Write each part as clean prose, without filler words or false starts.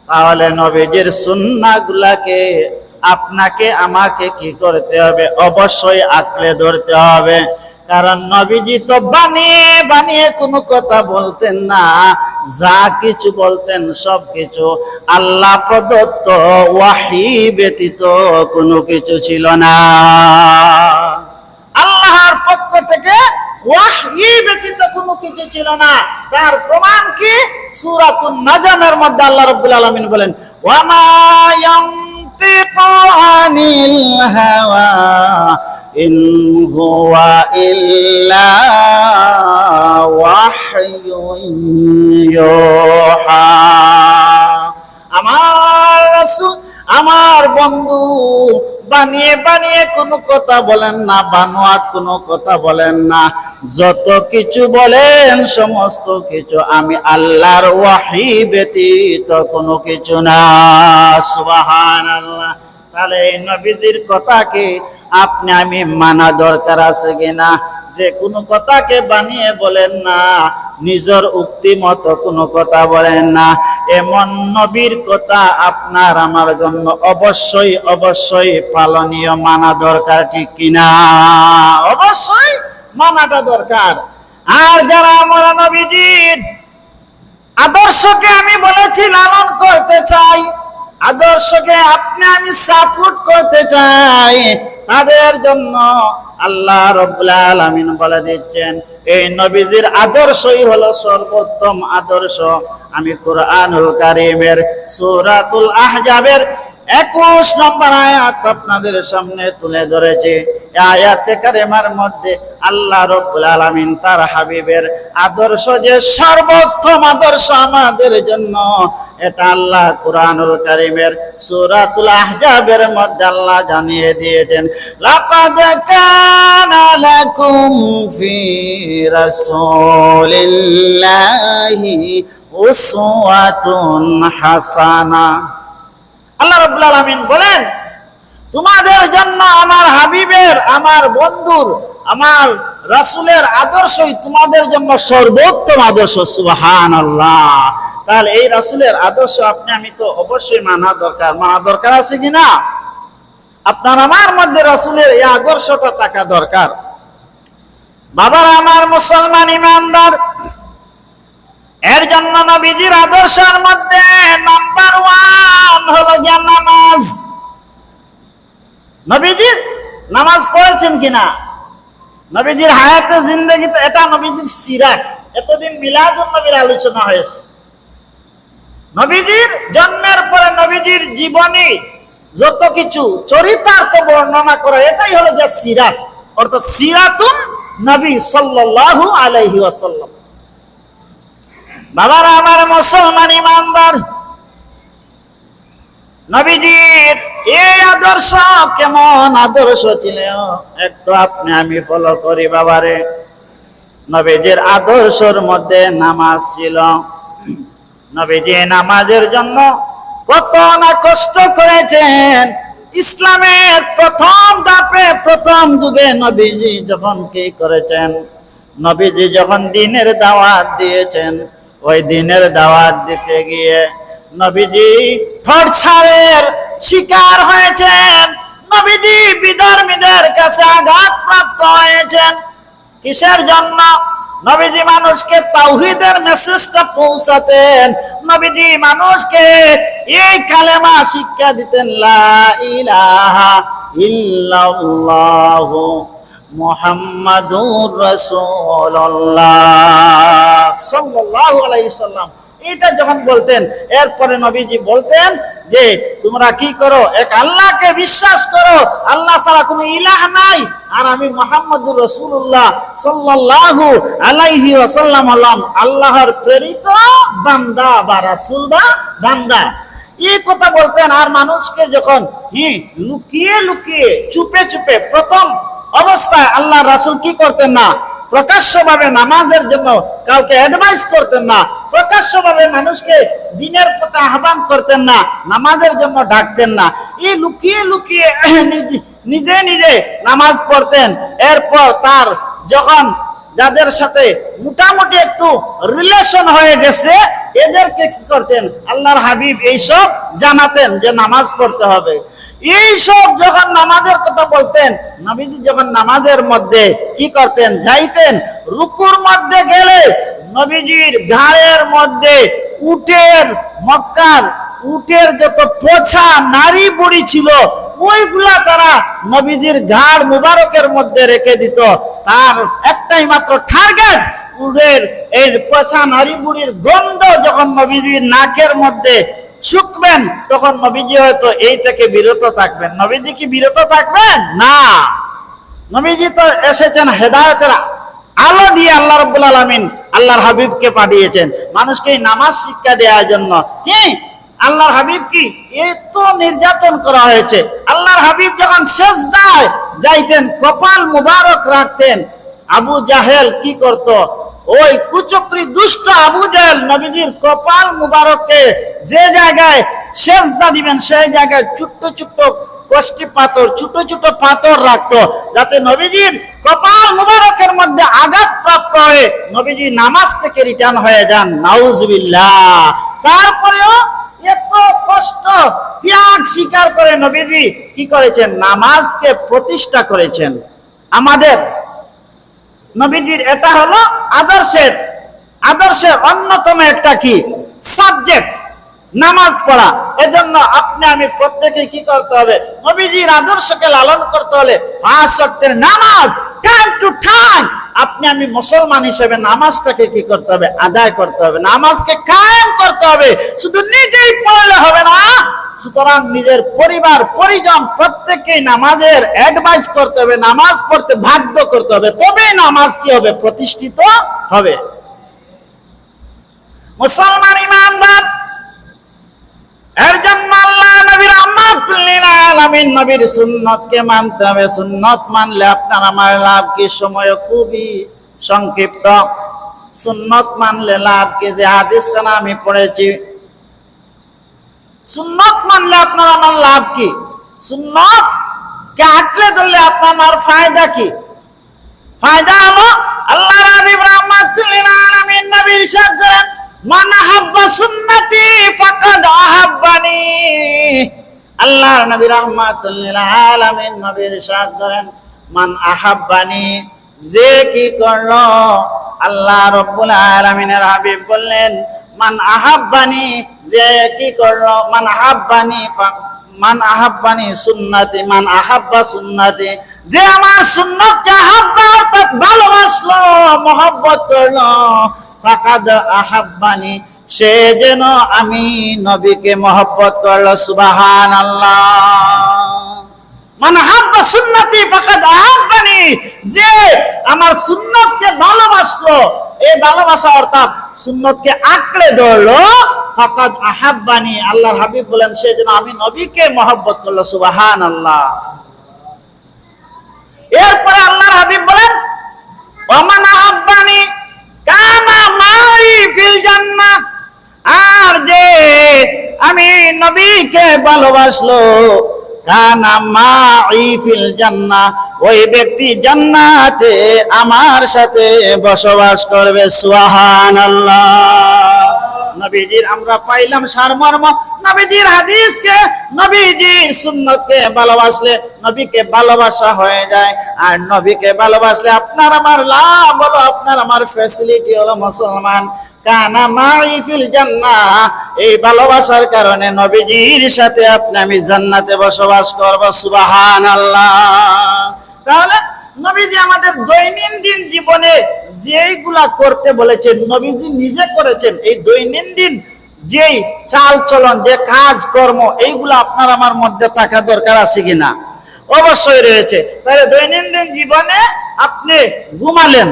তাহলে নবীজির সুন্নাহগুলাকে আপনাকে আমাকে কি করতে হবে? অবশ্যই আঁকড়ে ধরতে হবে। কারণ নবীজি তো বানিয়ে বানিয়ে কোনো কথা বলতেন না, যা কিছু বলতেন সব কিছু আল্লাহ প্রদত্ত ওয়াহী ব্যতীত কোনো কিছু ছিল না। আল্লাহর পক্ষ থেকে ওয়াহী ব্যতীত কোনো কিছু ছিল না। তার প্রমাণ কি? সূরাতুন নাজমের মধ্যে আল্লাহ রাব্বুল আলামিন বলেন, ওয়া মা ইয়ানতিকু আনিল হাওয়া ইন হুয়া ইল্লা ওয়াহয়ুন ইউহা। আমার রাসূল, আমার বন্ধু বানিয়ে বানিয়ে কোনো কথা বলেন না, বানোয়াট কোনো কথা বলেন না। যত কিছু বলেন সমস্ত কিছু আমি আল্লাহর ওয়াহী ব্যতীত কোনো কিছু না। সুবহানাল্লাহ। তাহলে এই নবীজির কথাকে আপনি আমি মানা দরকার আছে কিনা? যে কোনো কথাকে বানিয়ে বলেন না, নিজের উক্তি মতো কোনো কথা বলেন না। এমন নবীর কথা আপনার আমার জন্য অবশ্যই অবশ্যই পালনীয়, মানা দরকার, ঠিক কিনা? অবশ্যই মানাটা দরকার। আর যারা আমরা নবীজির আদর্শকে আমি বলেছি লালন করতে চাই, আদর্শকে আপনি আমি সাপোর্ট করতে চাই, তাদের জন্য আল্লাহ রাব্বুল আলামিন বলে দিচ্ছেন এই নবীজির আদর্শই হলো সর্বোত্তম আদর্শ। আমি কুরআনুল কারীমের সূরাতুল আহজাবের 21 নম্বর আয়াত আপনাদের সামনে তুলে ধরেছি। এই আয়াতে কারিমার মধ্যে আল্লাহ রাব্বুল আলামিন তার হাবিবের আদর্শ যে সর্বোত্তম আদর্শ আমাদের জন্য, এটা আল্লাহ কুরআনুল কারীমের সূরাতুল আহজাবের মধ্যে আল্লাহ জানিয়ে দিয়েছেন, লাকাদ কানা লাকুম ফি রাসূলিল্লাহি উসওয়াতুন হাসানা। আল্লাহ রাব্বুল আলামিন বলেন, তোমাদের জন্য আমার হাবিবের, আমার বন্ধুর, আমার রাসূলের আদর্শই তোমাদের জন্য সর্বোত্তম আদর্শ। সুবহানাল্লাহ। তাহলে এই রাসূলের আদর্শ আপনি আমি তো অবশ্যই মানা দরকার। মানা দরকার আছে কিনা? আপনার আমার মধ্যে রাসূলের এই আদর্শটা থাকা দরকার। বাবারা আমার মুসলমান ইমানদার, এর জন্য নবীজির আদর্শের মধ্যে নাম্বার 1 হলো জ্ঞান নামাজ। নবীজি নামাজ পড়েছেন কিনা? নবীজির হায়াতে জিন্দেগিতে এটা নবীজির সিরাত। এতদিন মিলাদুন নবীর আলোচনা হয়েছে। নবীজির জন্মের পরে নবীজির জীবনী যত কিছু চরিতার্থ বর্ণনা করা, এটাই হলো যে সিরাত, অর্থাৎ সিরাতুন নবী সাল্লাল্লাহু আলাইহি ওয়াসাল্লাম। বাবারা আমার মুসলমান ইমানদার, নবীজির এই আদর্শ কেমন আদর্শ ছিল একটু আপনি আমি ফলো করি। বাবারে, নবীজির আদর্শের মধ্যে নামাজ ছিল। নবীজি নামাজের জন্য কত না কষ্ট করেছেন। ইসলামের প্রথম ধাপে, প্রথম যুগে নবীজি যখন কি করেছেন, নবীজি যখন দ্বীনের দাওয়াত দিয়েছেন, ওই দ্বীনের দাওয়াত দিতে গিয়ে নবীজি টর্চারের শিকার হয়েছেন। নবীজি বিধর্মীদের কাছে আঘাতপ্রাপ্ত হয়েছেন। কিসের জন্য? নবীজি মানুষকে তাওহীদের মেসেজটা পৌঁছাতেন। নবীজি মানুষকে এই কালেমা শিক্ষা দিতেন, লা ইলাহা ইল্লাল্লাহু মুহাম্মাদুর রাসূলুল্লাহ সাল্লাল্লাহু আলাইহি সাল্লাম। এটা যখন বলতেন, এরপরে নবীজি বলতেন যে তোমরা কি করো? এক আল্লাহকে বিশ্বাস করো, আল্লাহ ছাড়া কোনো ইলাহ নাই, আর আমি মুহাম্মদুর রাসূলুল্লাহ সাল্লাল্লাহু আলাইহি ওয়াসাল্লাম হলাম আল্লাহর প্রেরিত বান্দা বা রাসূল বা বান্দা। এই কথা বলতেন। আর মানুষকে যখন লুকিয়ে লুকিয়ে চুপে চুপে, প্রথম অবস্থায় আল্লাহ রাসূল কি করতেন না? প্রকাশ্যভাবে নামাজের জন্য কাউকে অ্যাডভাইস করতেন না, প্রকাশ্যভাবে মানুষকে দ্বীনের পথে আহ্বান করতেন না, নামাজের জন্য ডাকতেন না। এই লুকিয়ে লুকিয়ে নিজে নিজে নামাজ পড়তেন। এরপর তার যখন যাদের সাথে মোটামুটি একটু রিলেশন হয়ে গেছে, এদেরকে কি করতেন? আল্লাহর হাবিব এইসব জানাতেন যে নামাজ পড়তে হবে। এইসব যখন নামাজের কথা বলতেন, নবীজি যখন নামাজের মধ্যে কি করতেন? যাইতেন, রুকুর মধ্যে গেলে নবীজির ঘাড়ের মধ্যে উটের যত পোছা নারী বুড়ি ছিল ওইগুলা তারা নবীজির ঘাড় মুবারকের মধ্যে রেখে দিত। তার একটাই মাত্র টার্গেট, উটের এই পোছা নারী বুড়ির গন্ধ যখন নবীজির নাকের মধ্যে শুকবেন তখন নবীজি হয়তো এই থেকে বিরত থাকবেন। নবীজি কি বিরত থাকবেন? না, নবীজি তো এসেছেন হেদায়েতের আলো দিয়ে। আল্লাহ রাব্বুল আলামিন আল্লাহর হাবিবকে পাঠিয়েছেন মানুষকে নামাজ শিক্ষা দেওয়ার জন্য। হ্যাঁ, আল্লাহর হাবিব কি এত নির্যাতন করা হয়েছে। আল্লাহর হাবিব যখন সেজদায় যাইতেন কপাল মুবারক রাখতেন, আবু জাহেল কি করত? ওই কুচক্রী দুষ্ট আবু জাহেল নবীজির কপাল মুবারককে যে জায়গায় সেজদা দিবেন সেই জায়গায় ছোট্ট ছোট্ট কষ্টি পাথর, ছোট ছোট পাথর রাখতো, যাতে নবীজির কপাল মুবারকের মধ্যে আঘাত প্রাপ্ত হয়ে নবীজি নামাজ থেকে রিটার্ন হয়ে যান। নাউজুবিল্লাহ। তারপরেও এত কষ্ট ত্যাগ স্বীকার করে নবীজি কি করেছেন? নামাজকে প্রতিষ্ঠা করেছেন। আমাদের নবীজির এটা হলো আদর্শের অন্যতম একটা কি সাবজেক্ট নামাজ পড়া। এজন্য আপনি আমি প্রত্যেকে কি করতে হবে? নবীজির আদর্শকে লালন করতে হলে 5 ওয়াক্তের নামাজ টাইম টু টাইম আপনি আমি মুসলমান হিসেবে নামাজটাকে কি করতে হবে? আদায় করতে হবে, নামাজকে কায়েম করতে হবে। শুধু নিজেই পড়লে হবে না, সুতরাং নিজের পরিবার পরিজন প্রত্যেককেই নামাজের অ্যাডভাইস করতে হবে, নামাজ পড়তে বাধ্য করতে হবে, তবেই নামাজ কি হবে? প্রতিষ্ঠিত হবে। মুসলমান ইমানদার, এর জন্য আল্লাহ নবীর রাহমাতুল লিল আলামিন নবীর সুন্নতকে মানতে হবে। সুন্নত মানলে আপনার আমার লাভ কি? সময় খুবই সংক্ষিপ্ত। সুন্নত মানলে লাভ কি? যে হাদিসখানা আমি পড়েছি, সুন্নত মানলে আপনার আমার লাভ কি? সুন্নত কে আঁকড়ে ধরলে আপনার আমার ফায়দা কি? ফায়দা হলো আল্লাহ হাবিব রাহমাতুল লিল আলামিন নবী ইরশাদ করেন, মান আহাব্বা সুন্নতি ফাকাদ আহাব্বানি। আল্লাহ নবী রাহমাতুল লিল আলামিন নবী ইরশাদ করেন, মান আহাব্বানি, যে কি করলো? আল্লাহ রাব্বুল আলামিনের হাবিব বললেন মান আহাব্বানি, যে কি করলো? মান আহাব্বানি সুন্নতি, মান আহাব্বা সুন্নতি, যে আমার সুন্নতকে আহাব্বা অর্থাৎ ভালোবাসলো, মহব্বত করলো, ফাকাদ আহাব্বানি, সে যেন আমি নবীকে মহব্বত করলো। সুবহানাল্লাহ। মান আহাব্বা সুন্নতি ফাকাদ আহাব্বানি, যে আমার সুন্নতকে ভালোবাসলো, এই ভালোবাসা অর্থাৎ সুন্নতকে আঁকড়ে ধরলো, ফাকাদ আহাব্বানি, আল্লাহর হাবিব বলেন সে যেন আমি নবীকে মহব্বত করলো। সুবহানাল্লাহ। এরপরে আল্লাহর হাবিব বলেন, ওমান আহাব্বানি কানা মাই ফিল জান্নাহ, আর যে আমি নবীকে ভালোবাসলো, কানা মাই ফিল জান্নাহ, ওই ব্যক্তি জান্নাতে আমার সাথে বসবাস করবে। সুবহানাল্লাহ। নবীজির আমরা পাইলাম সারমর্ম, নবীজির হাদিসকে, নবীজির সুন্নতকে ভালোবাসলে নবীকে ভালোবাসা হয়ে যায়। আর নবীকে ভালোবাসলে আপনার আমার লাভ হলো, আপনার আমার ফ্যাসিলিটি হলো মুসলমান। কানা মাই ফিল জান্নাহ, এই ভালোবাসার কারণে নবীজির সাথে আপনি আমি জান্নাতে বসবাস করব। সুবহানাল্লাহ। তাহলে নবীজি আমাদের দৈনন্দিন জীবনে যেইগুলা করতে বলেছেন নবীজি নিজে করেছেন। এই দৈনন্দিন যেই চাল চলন, যে কাজ কর্ম, এইগুলা আপনার আমার মধ্যে থাকা দরকার আছে কিনা? অবশ্যই রয়েছে। তাহলে দৈনন্দিন জীবনে আপনি ঘুমালেন,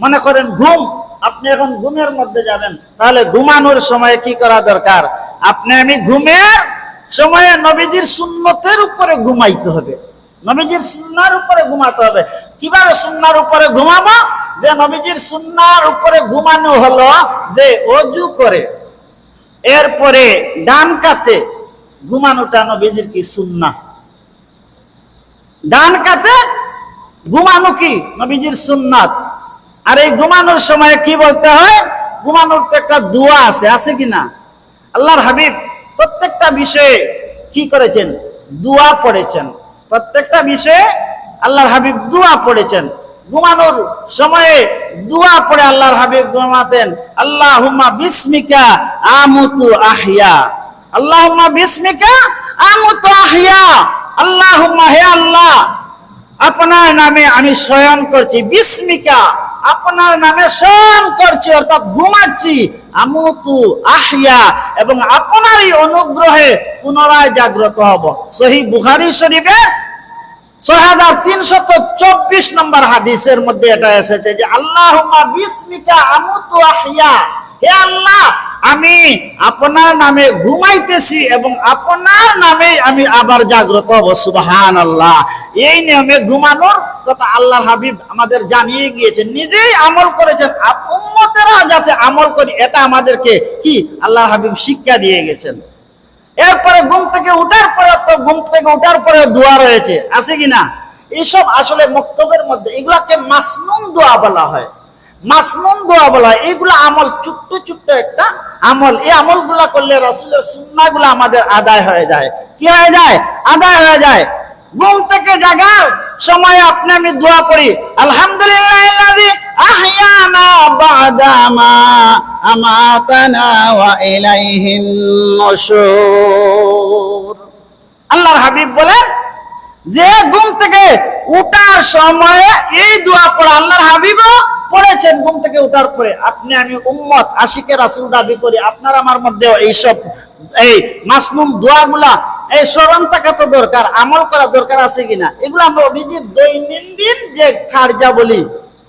মনে করেন ঘুম, আপনি এখন ঘুমের মধ্যে যাবেন, তাহলে ঘুমানোর সময় কি করা দরকার? আপনি আমি ঘুমের সময়ে নবীজির সুন্নতের উপরে ঘুমাইতে হবে, নবীজির সুন্নাহর উপরে ঘুমাতে হবে। কিভাবে সুন্নাহর উপরে ঘুমাবো? যে নবীজির সুন্নাহর উপরে ঘুমানো হলো যে ওযু করে এরপরে ডান কাতে ঘুমানোটা নবীজির কি সুন্নাহ। ডান কাতে ঘুমানো কি নবীজির সুন্নাত। আর এই ঘুমানোর সময় কি বলতে হয়? ঘুমানোর তো একটা দোয়া আছে কি না? আল্লাহর হাবিব প্রত্যেকটা বিষয়ে কি করেছেন? দোয়া পড়েছেন। প্রত্যেকটা বিষয়ে আল্লাহর হাবিব দোয়া পড়েছেন। ঘুমানোর সময়ে দোয়া পড়ে আল্লাহর হাবিব ঘুমাতেন। আল্লাহুম্মা বিসমিকা আমুতু আহইয়া, আল্লাহুম্মা বিসমিকা আমুতু আহইয়া, আল্লাহুম্মা, হে আল্লাহ, আপনার নামে আমি শয়ন করছি, বিসমিকা, আপনার নামে শয়ন করছি অর্থাৎ ঘুমাচ্ছি, আমুতু আহইয়া, এবং আপনারই অনুগ্রহে পুনরায় জাগ্রত হব। সহিহ বুখারী শরীফের 6324 নম্বর হাদিসের মধ্যে এটা এসেছে যে আল্লাহুম্মা বিসমিকা আমুতু আহইয়া, হে আল্লাহ, আমি আপনার নামে ঘুমাইতেছি এবং আপনার নামে আমি আবার জাগ্রত হব। সুবহানাল্লাহ। এই নিয়মে ঘুমানোর কথা আল্লাহর হাবিব আমাদের জানিয়ে গিয়েছেন, নিজেই আমল করেছেন, উম্মতেরা যাতে আমল করি এটা আমাদেরকে কি আল্লাহর হাবিব শিক্ষা দিয়ে গেছেন। এরপরে ঘুম থেকে উঠার পরে দোয়া রয়েছে, আছে কিনা? এইসব আসলে মক্তবের মধ্যে এগুলাকে মাসনুন দোয়া বলা হয়। মাসনুন দোয়া বলা হয়। এইগুলা আমল ছোট্ট ছোট্ট একটা আমল। এই আমলগুলা করলে রাসূলের সুন্নাহগুলো আমাদের আদায় হয়ে যায়। কি হয়ে যায়? আদায় হয়ে যায়। ঘুম থেকে জাগার সময় আমি দোয়া পড়ি, আলহামদুলিল্লাহিল্লাযী আহইয়ানা বা'দা মা আমাতানা ওয়া ইলাইহিন নুশুর। আল্লাহর হাবিব বলেন যে ঘুম থেকে উঠার সময় এই দোয়া পড়া আল্লাহর হাবিবও পড়েছেন। ঘুম থেকে উঠার পরে আমি উম্মত আশিকে রাসূল দাবি করি, আপনার আমার মধ্যে এইসব এই মাসনুন দোয়াগুলা এই স্মরণ থাকা তো দরকার, আমল করা দরকার, আছে কিনা? এগুলো আমরা নবীজির দৈনন্দিন যে কার্যাবলী,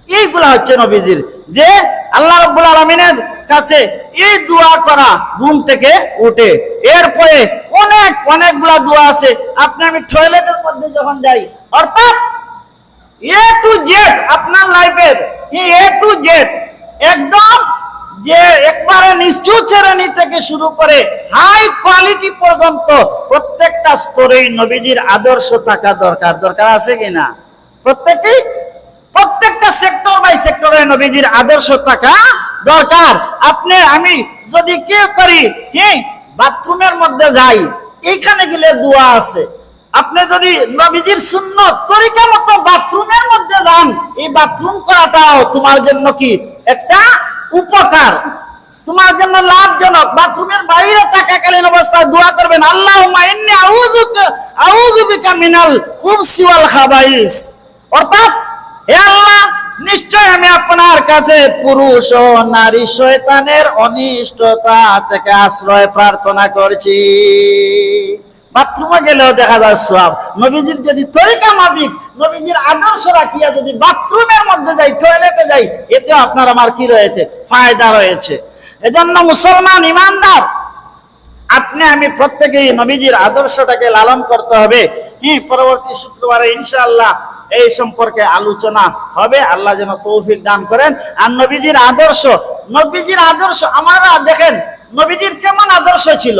এইগুলা হচ্ছে নবীজির, যে আল্লাহ রাব্বুল আলামিনের কাছে এই দোয়া করা ঘুম থেকে উঠে। এরপরে অনেকগুলা দোয়া আছে। আমি টয়লেটের মধ্যে যখন যাই, অর্থাৎ এ টু জেড আপনার লাইফের এ টু জেড একদম, যে একবারে নিচু শ্রেণী থেকে শুরু করে হাই কোয়ালিটি পর্যন্ত প্রত্যেকটা স্তরেই নবীজির আদর্শ থাকা দরকার, আছে কিনা? প্রত্যেকটা সেক্টর বাই সেক্টরে নবীজির আদর্শ থাকা দরকার। আমি যদি কি করি, বাথরুমের মধ্যে যাই, এইখানে গেলে দোয়া আছে। আপনি যদি নবীজির সুন্নত তরিকা মতো বাথরুমের মধ্যে যান, এই বাথরুম করাটাও তোমার জন্য কি একটা উপকার, তোমার জন্য লাভজনক। বাথরুমের বাইরে থাকাকালীন অবস্থায় দোয়া করবেন, আল্লাহুম্মা ইন্নী আউযু বিকা মিনাল খুবসি ওয়াল খাবাইস, অর্থাৎ হে আল্লাহ, নিশ্চয় আমি আপনার কাছে পুরুষ ও নারী শয়তানের অনিষ্টতা থেকে আশ্রয় প্রার্থনা করছি। বাথরুমে গেলেও দেখা যায় সওয়াব। নবীজির যদি তরিকা মাফিক, নবীজির আদর্শ রাখিয়া যদি বাথরুমের মধ্যে যাই, টয়লেটে যাই, এতেও আপনার আমার কি রয়েছে? ফায়দা রয়েছে। এজন্য মুসলমান ইমানদার আমি প্রত্যেকেই নবীজির আদর্শটাকে লালন করতে হবে। পরবর্তী শুক্রবারে ইনশাআল্লাহ এই সম্পর্কে আলোচনা হবে। আল্লাহ যেন তৌফিক দান করেন। আর নবীজির আদর্শ, আমরা দেখেন নবীজির কেমন আদর্শ ছিল।